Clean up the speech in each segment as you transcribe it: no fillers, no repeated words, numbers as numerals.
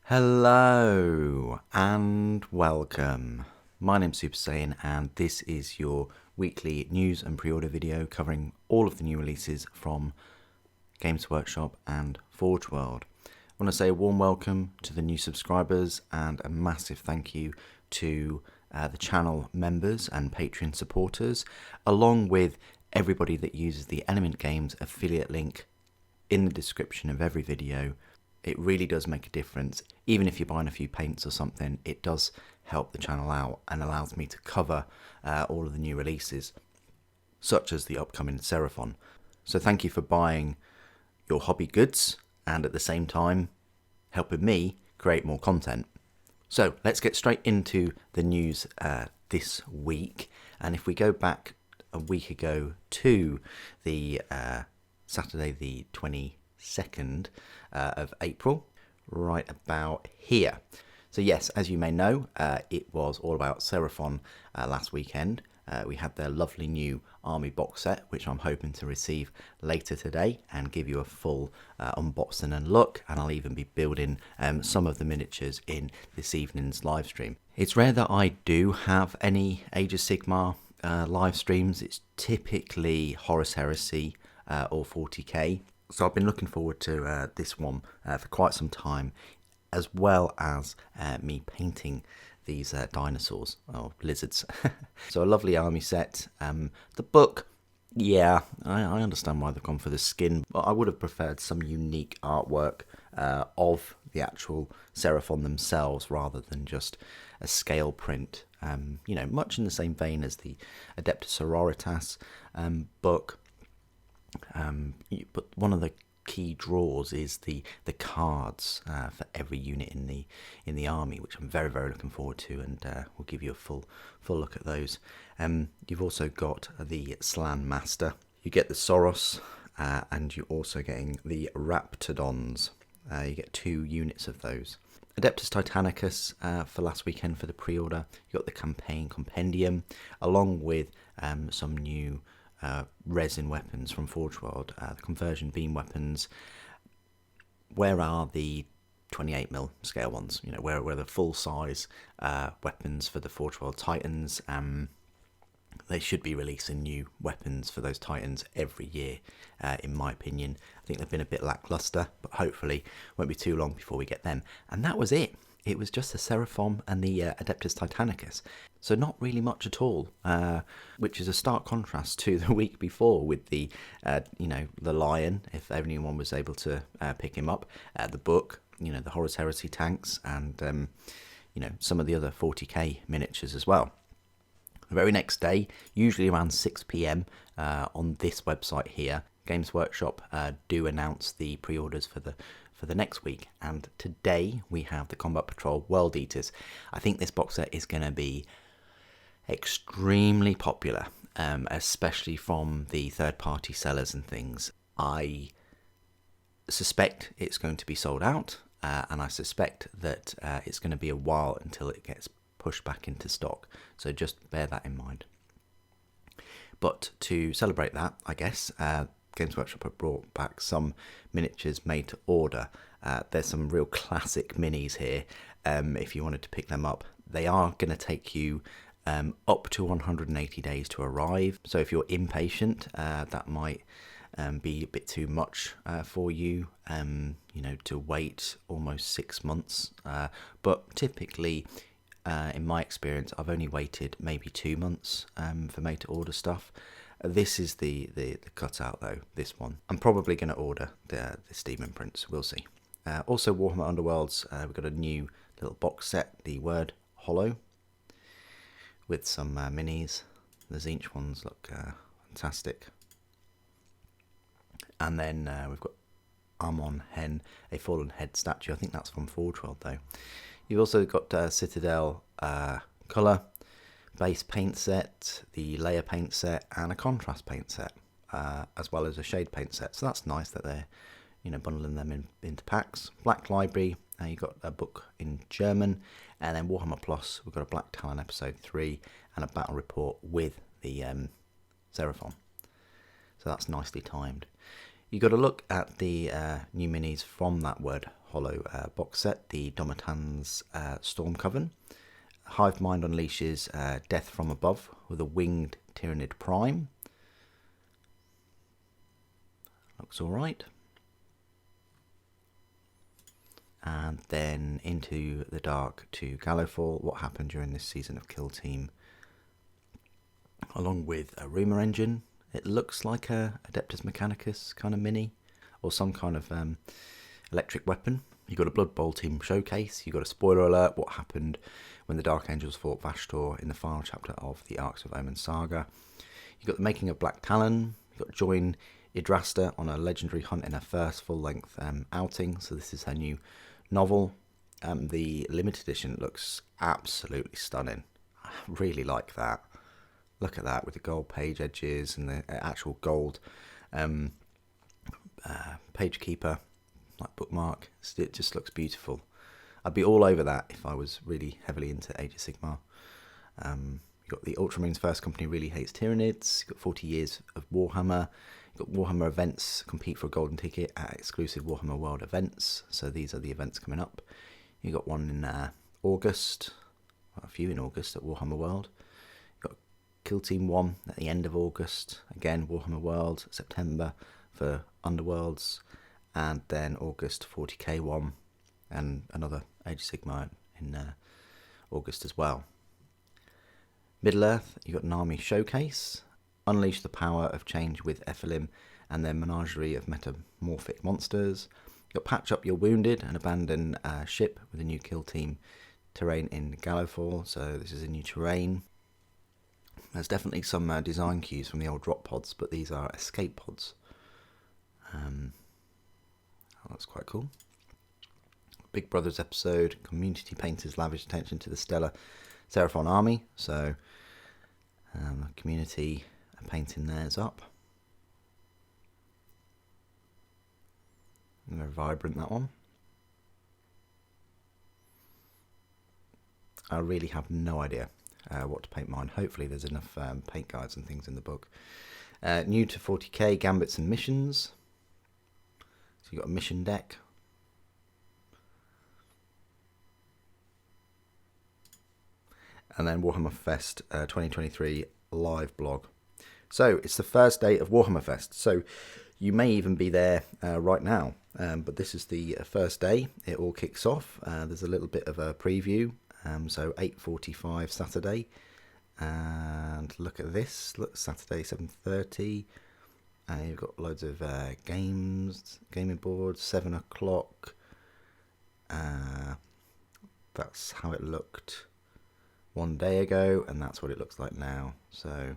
Hello and welcome. My name's Super Saiyan and this is your weekly news and pre-order video covering all of the new releases from Games Workshop and Forge World. I want to say a warm welcome to the new subscribers and a massive thank you to the channel members and Patreon supporters, along with everybody that uses the Element Games affiliate link in the description of every video. It really does make a difference. Even if you're buying a few paints or something, it does help the channel out and allows me to cover all of the new releases, such as the upcoming Seraphon. So thank you for buying your hobby goods and at the same time helping me create more content. So let's get straight into the news this week. And if we go back a week ago to the Saturday the 22nd of April, right about here. So yes, as you may know, it was all about Seraphon last weekend. We had their lovely new army box set, which I'm hoping to receive later today and give you a full unboxing and look, and I'll even be building some of the miniatures in this evening's live stream. It's rare that I do have any Age of Sigmar live streams. It's typically Horus Heresy or 40k. So I've been looking forward to this one for quite some time, as well as me painting these dinosaurs, or lizards. So a lovely army set. The book, yeah, I understand why they've gone for the skin, but I would have preferred some unique artwork of the actual Seraphon themselves, rather than just a scale print. You know, much in the same vein as the Adeptus Sororitas book. But one of the key draws is the cards for every unit in the army, which I'm very looking forward to, and we'll give you a full look at those. You've also got the Slan Master. You get the Soros, and you're also getting the Raptidons. You get 2 units of those. Adeptus Titanicus for last weekend for the pre-order. You got the campaign compendium, along with some new resin weapons from Forge World, the conversion beam weapons. Where are the 28mm scale ones? You know, where are the full size weapons for the Forge World Titans? They should be releasing new weapons for those Titans every year, in my opinion. I think they've been a bit lackluster, but hopefully won't be too long before we get them. And that was it. It was just the Seraphon and the Adeptus Titanicus. So not really much at all, which is a stark contrast to the week before with the, the Lion, if anyone was able to pick him up, the book, the Horus Heresy tanks, and, some of the other 40k miniatures as well. The very next day, usually around 6 PM on this website here, Games Workshop do announce the pre-orders for the next week, and today we have the Combat Patrol World Eaters. I think this box set is going to be extremely popular, especially from the third-party sellers and things. I suspect it's going to be sold out, and I suspect that it's going to be a while until it gets pushed back into stock, so just bear that in mind. But to celebrate that, I guess, Games Workshop have brought back some miniatures made to order. There's some real classic minis here. If you wanted to pick them up, they are going to take you up to 180 days to arrive. So if you're impatient, that might be a bit too much for you, to wait almost 6 months. But typically, in my experience, I've only waited maybe 2 months for made to order stuff. This is the cutout though, this one. I'm probably going to order the Demon Prince, we'll see. Also Warhammer Underworlds, we've got a new little box set, the Word Hollow, with some minis. The Zinch ones look fantastic. And then we've got Amon Hen, a fallen head statue. I think that's from Forge World though. You've also got Citadel colour, base paint set, the layer paint set, and a contrast paint set, as well as a shade paint set. So that's nice that they're, bundling them into packs. Black Library, you've got a book in German, and then Warhammer Plus, we've got a Black Talon Episode 3 and a battle report with the Seraphon. So that's nicely timed. You've got to look at the new minis from that Word Hollow box set, the Domitan's Storm Coven. Hive Mind unleashes Death from Above with a winged Tyrannid Prime. Looks alright. And then Into the Dark to Gallowfall, what happened during this season of Kill Team. Along with a Rumour Engine. It looks like a Adeptus Mechanicus kind of mini, or some kind of electric weapon. You got a Blood Bowl team showcase. You got a spoiler alert, what happened when the Dark Angels fought Vashtor in the final chapter of the Arcs of Omen saga. You got the making of Black Talon. You got Join Idrasta on a legendary hunt in her first full-length outing. So this is her new novel. The limited edition looks absolutely stunning. I really like that. Look at that with the gold page edges and the actual gold page keeper, like bookmark. It just looks beautiful. I'd be all over that if I was really heavily into Age of Sigmar. You've got the Ultramarines First Company really hates Tyranids. You've got 40 years of Warhammer. You've got Warhammer events compete for a golden ticket at exclusive Warhammer World events. So these are the events coming up. You've got one in August, well, a few in August at Warhammer World. You've got Kill Team 1 at the end of August. Again, Warhammer World, September for Underworlds. And then August 40k 1 and another Age of Sigmar in August as well. Middle-earth, you've got an army showcase. Unleash the power of change with Ephilim and their menagerie of metamorphic monsters. You've got Patch Up Your Wounded and abandon ship with a new kill team terrain in Gallowfall. So this is a new terrain. There's definitely some design cues from the old drop pods, but these are escape pods. That's quite cool. Big Brothers episode. Community painters lavish attention to the stellar Seraphon army. So community painting theirs up. Very vibrant, that one. I really have no idea what to paint mine. Hopefully there's enough paint guides and things in the book. New to 40k, Gambits and Missions. So you've got a mission deck. And then Warhammer Fest 2023 live blog. So it's the first day of Warhammer Fest. So you may even be there right now. But this is the first day. It all kicks off. There's a little bit of a preview. So 8:45 Saturday. And look at this. Look, Saturday 7:30. You've got loads of gaming boards, 7 o'clock. That's how it looked one day ago, and that's what it looks like now. So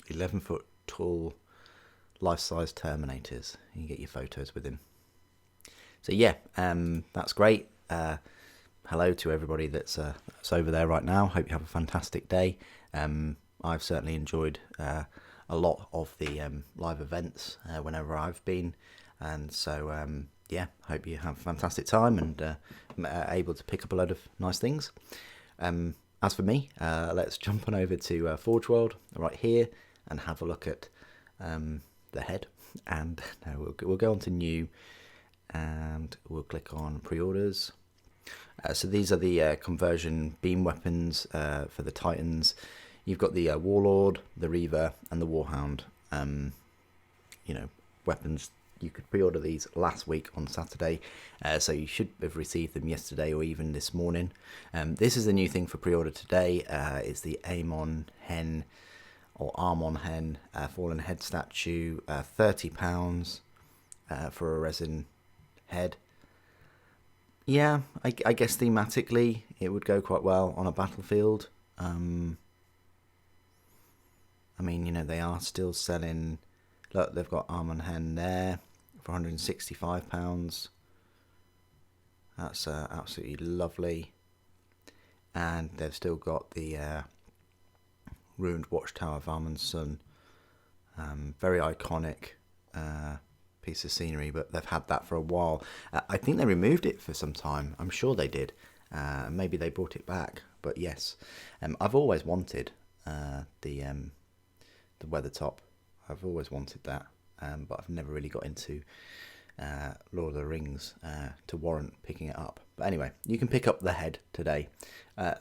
11-foot tall, life-size Terminators. You can get your photos with him. So yeah, that's great. Hello to everybody that's over there right now. Hope you have a fantastic day. I've certainly enjoyed a lot of the live events whenever I've been, and so yeah, hope you have a fantastic time and able to pick up a load of nice things. As for me, let's jump on over to Forge World right here and have a look at the head, and we'll go on to new, and we'll click on pre-orders. So these are the conversion beam weapons for the Titans. You've got the Warlord, the Reaver, and the Warhound. Weapons. You could pre-order these last week on Saturday, so you should have received them yesterday or even this morning. This is the new thing for pre-order today. It's the Amon Hen or Armon Hen Fallen Head statue, £30 for a resin head. Yeah, I guess thematically it would go quite well on a battlefield. They are still selling. Look, they've got Armon Hen there for £165. That's absolutely lovely. And they've still got the ruined watchtower of Armon's Son. Very iconic piece of scenery, but they've had that for a while. I think they removed it for some time. I'm sure they did. Maybe they brought it back. But yes, I've always wanted the Weathertop. I've always wanted that, but I've never really got into Lord of the Rings to warrant picking it up. But anyway, you can pick up the head today.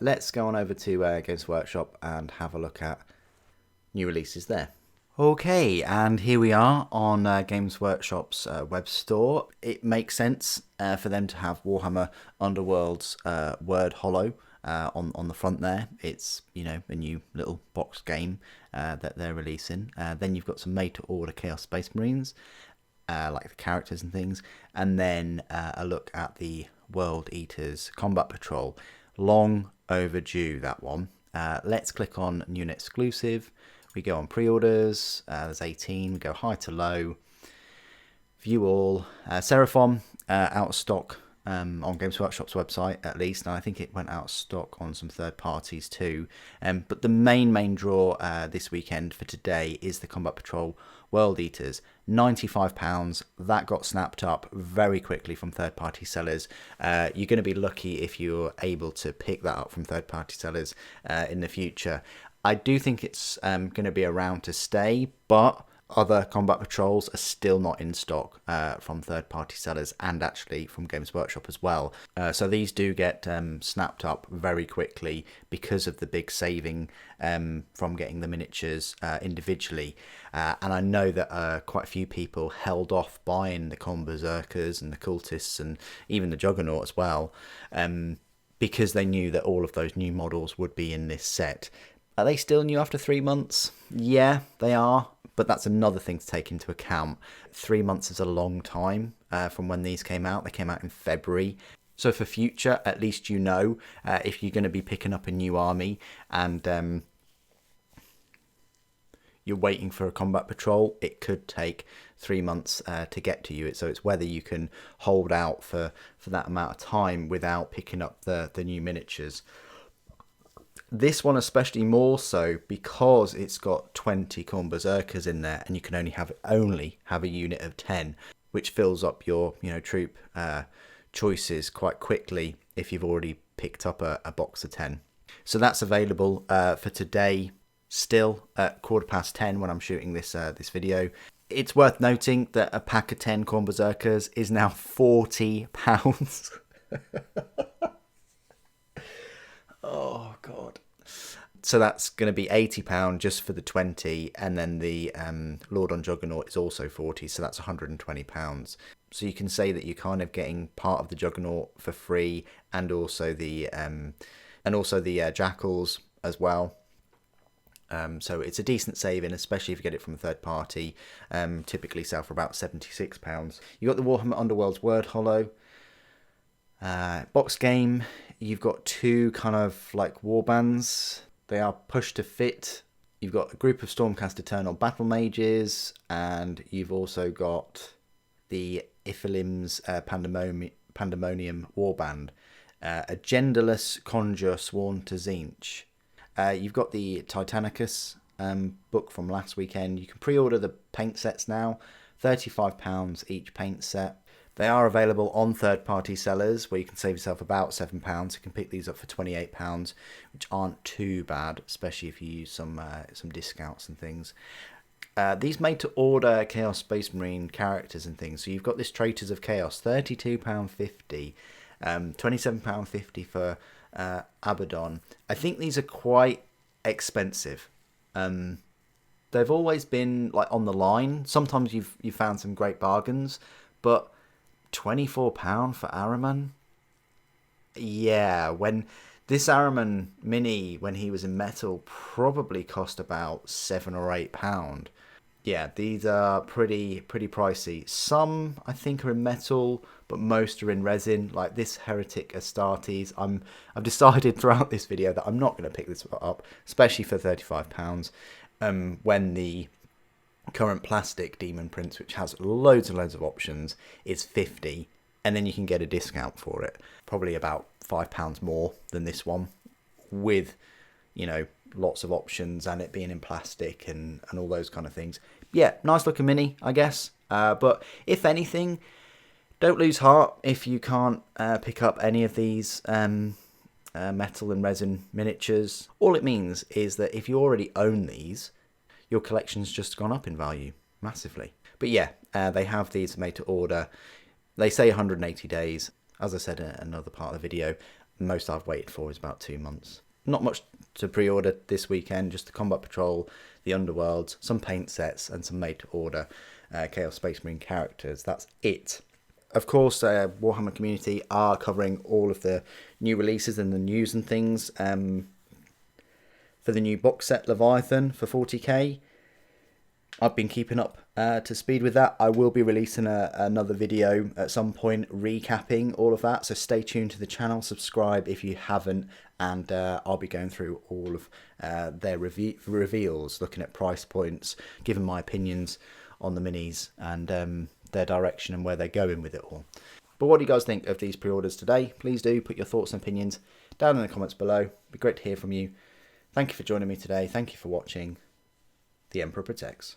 Let's go on over to Games Workshop and have a look at new releases there. Okay, and here we are on Games Workshop's web store. It makes sense for them to have Warhammer Underworlds word hollow on the front there. It's, you know, a new little box game that they're releasing. Then you've got some made-to-order Chaos Space Marines, like the characters and things, and then a look at the World Eaters Combat Patrol. Long overdue, that one. Let's click on New and Exclusive. We go on pre-orders, there's 18, we go high to low, view all. Seraphon, out of stock on Games Workshop's website at least, and I think it went out of stock on some third parties too. But the main draw this weekend for today is the Combat Patrol World Eaters, £95. That got snapped up very quickly from third party sellers. You're going to be lucky if you're able to pick that up from third party sellers in the future. I do think it's going to be around to stay, but other combat patrols are still not in stock from third-party sellers and actually from Games Workshop as well. So these do get snapped up very quickly because of the big saving from getting the miniatures individually. And I know that quite a few people held off buying the Berzerkers and the Cultists and even the Juggernaut as well because they knew that all of those new models would be in this set. Are they still new after 3 months? Yeah, they are, but that's another thing to take into account. 3 months is a long time from when these came out. They came out in February. So for future, at least you know if you're going to be picking up a new army and you're waiting for a combat patrol, it could take 3 months to get to you. So it's whether you can hold out for that amount of time without picking up the new miniatures. This one especially more so because it's got 20 Berzerkers in there, and you can only have a unit of 10, which fills up your troop choices quite quickly if you've already picked up a box of 10. So that's available for today, still at 10:15 when I'm shooting this video. It's worth noting that a pack of 10 Berzerkers is now £40. Oh god. So that's going to be £80 just for the 20, and then the Lord on Juggernaut is also 40, so that's £120. So you can say that you're kind of getting part of the Juggernaut for free, and also the Jackals as well. So it's a decent saving, especially if you get it from a third party. Typically sell for about £76. You got the Warhammer Underworlds Word Hollow. Box game, you've got two kind of like warbands. They are pushed to fit. You've got a group of Stormcast Eternal Battle Mages, and you've also got the Iphilim's Pandemonium Warband, a genderless conjure sworn to Tzeentch. You've got the Titanicus book from last weekend. You can pre-order the paint sets now, £35 each paint set. They are available on third-party sellers, where you can save yourself about £7. You can pick these up for £28, which aren't too bad, especially if you use some discounts and things. These made-to-order Chaos Space Marine characters and things. So you've got this Traitors of Chaos, £32.50, £27.50 for Abaddon. I think these are quite expensive. They've always been like on the line. Sometimes you've found some great bargains, but £24 for Ahriman? Yeah, when this Ahriman mini, when he was in metal, probably cost about £7 or £8. Yeah, these are pretty pricey. Some I think are in metal, but most are in resin. Like this Heretic Astartes, I've decided throughout this video that I'm not going to pick this up, especially for £35. When the current plastic Demon Prince, which has loads and loads of options, is £50, and then you can get a discount for it, probably about £5 more than this one, with lots of options and it being in plastic and all those kind of things. Yeah, nice looking mini, I guess. But if anything, don't lose heart if you can't pick up any of these metal and resin miniatures. All it means is that if you already own these, your collection's just gone up in value massively. But yeah, they have these made to order. They say 180 days. As I said in another part of the video, most I've waited for is about 2 months. Not much to pre-order this weekend, just the Combat Patrol, the Underworlds, some paint sets, and some made to order Chaos Space Marine characters. That's it. Of course, Warhammer community are covering all of the new releases and the news and things. For the new box set Leviathan for 40k, I've been keeping up to speed with that. I will be releasing another video at some point recapping all of that, so stay tuned to the channel, subscribe if you haven't, and I'll be going through all of their reveals, looking at price points, giving my opinions on the minis and their direction and where they're going with it all. But what do you guys think of these pre-orders today? Please do put your thoughts and opinions down in the comments below. It'd be great to hear from you. Thank you for joining me today. Thank you for watching. The Emperor Protects.